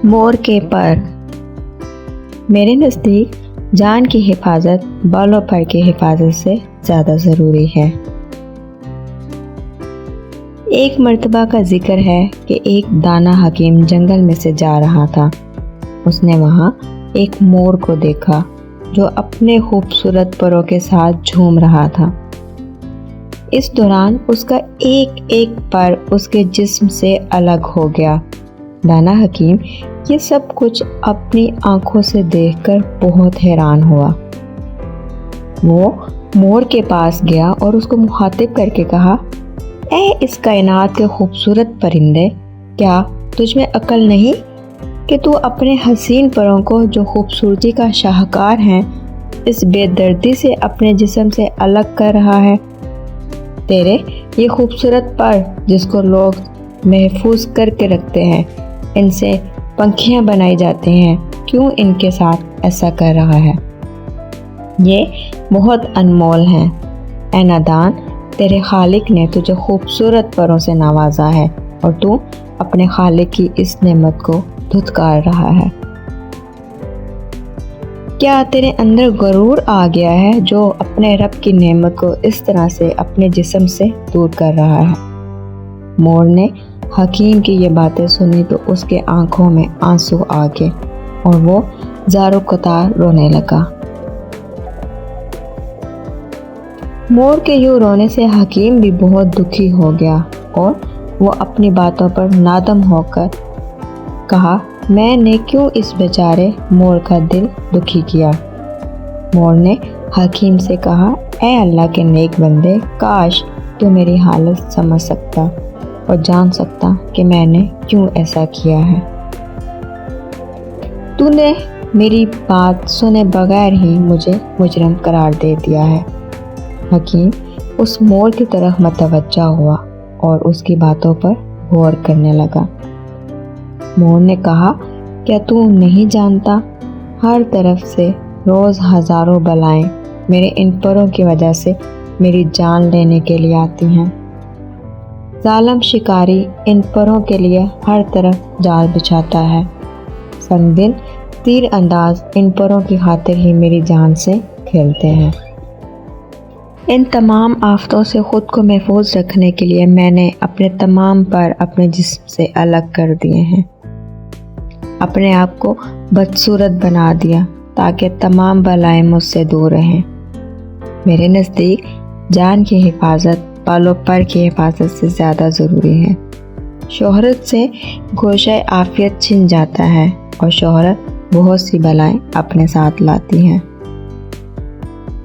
مور کے پر۔ میرے نزدیک جان کی حفاظت بال و پر کی حفاظت سے زیادہ ضروری ہے۔ ایک مرتبہ کا ذکر ہے کہ ایک دانا حکیم جنگل میں سے جا رہا تھا۔ اس نے وہاں ایک مور کو دیکھا جو اپنے خوبصورت پروں کے ساتھ جھوم رہا تھا۔ اس دوران اس کا ایک ایک پر اس کے جسم سے الگ ہو گیا۔ دانا حکیم یہ سب کچھ اپنی آنکھوں سے دیکھ کر بہت حیران ہوا۔ وہ مور کے پاس گیا اور اس کو مخاطب کر کے کہا، اے اس کائنات کے خوبصورت پرندے، کیا تجھ میں عقل نہیں کہ تو اپنے حسین پروں کو جو خوبصورتی کا شاہکار ہیں اس بے دردی سے اپنے جسم سے الگ کر رہا ہے؟ تیرے یہ خوبصورت پر جس کو لوگ محفوظ کر کے رکھتے ہیں، ان سے پنکھیاں بنائی جاتی ہیں، کیوں ان کے ساتھ ایسا کر رہا ہے؟ یہ بہت انمول ہیں۔ اے نادان، تیرے خالق نے تجھے خوبصورت پروں سے نوازا ہے اور تو اپنے خالق کی اس نعمت کو دھتکار رہا ہے۔ کیا تیرے اندر غرور آ گیا ہے جو اپنے رب کی نعمت کو اس طرح سے اپنے جسم سے دور کر رہا ہے؟ مور نے حکیم کی یہ باتیں سنی تو اس کے آنکھوں میں آنسو آ گئے اور وہ زارو قطار رونے لگا۔ مور کے یوں رونے سے حکیم بھی بہت دکھی ہو گیا اور وہ اپنی باتوں پر نادم ہو کر کہا، میں نے کیوں اس بیچارے مور کا دل دکھی کیا؟ مور نے حکیم سے کہا، اے اللہ کے نیک بندے، کاش تو میری حالت سمجھ سکتا اور جان سکتا کہ میں نے کیوں ایسا کیا ہے۔ تو نے میری بات سنے بغیر ہی مجھے مجرم قرار دے دیا ہے۔ حکیم اس مور کی طرف متوجہ ہوا اور اس کی باتوں پر غور کرنے لگا۔ مور نے کہا، کیا تو نہیں جانتا، ہر طرف سے روز ہزاروں بلائیں میرے ان پروں کی وجہ سے میری جان لینے کے لیے آتی ہیں۔ ظالم شکاری ان پروں کے لیے ہر طرف جال بچھاتا ہے۔ سنگ دل تیر انداز ان پروں کی خاطر ہی میری جان سے کھیلتے ہیں۔ ان تمام آفتوں سے خود کو محفوظ رکھنے کے لیے میں نے اپنے تمام پر اپنے جسم سے الگ کر دیے ہیں، اپنے آپ کو بدصورت بنا دیا تاکہ تمام بلائیں مجھ سے دور رہیں۔ میرے نزدیک جان کی حفاظت بال و پر کی حفاظت سے زیادہ ضروری ہے۔ شہرت سے گوشۂ عافیت چھن جاتا ہے اور شہرت بہت سی بلائیں اپنے ساتھ لاتی ہیں۔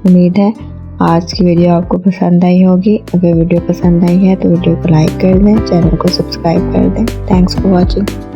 امید ہے آج کی ویڈیو آپ کو پسند آئی ہوگی۔ اگر ویڈیو پسند آئی ہے تو ویڈیو کو لائک کر دیں، چینل کو سبسکرائب کر دیں۔ Thanks for watching.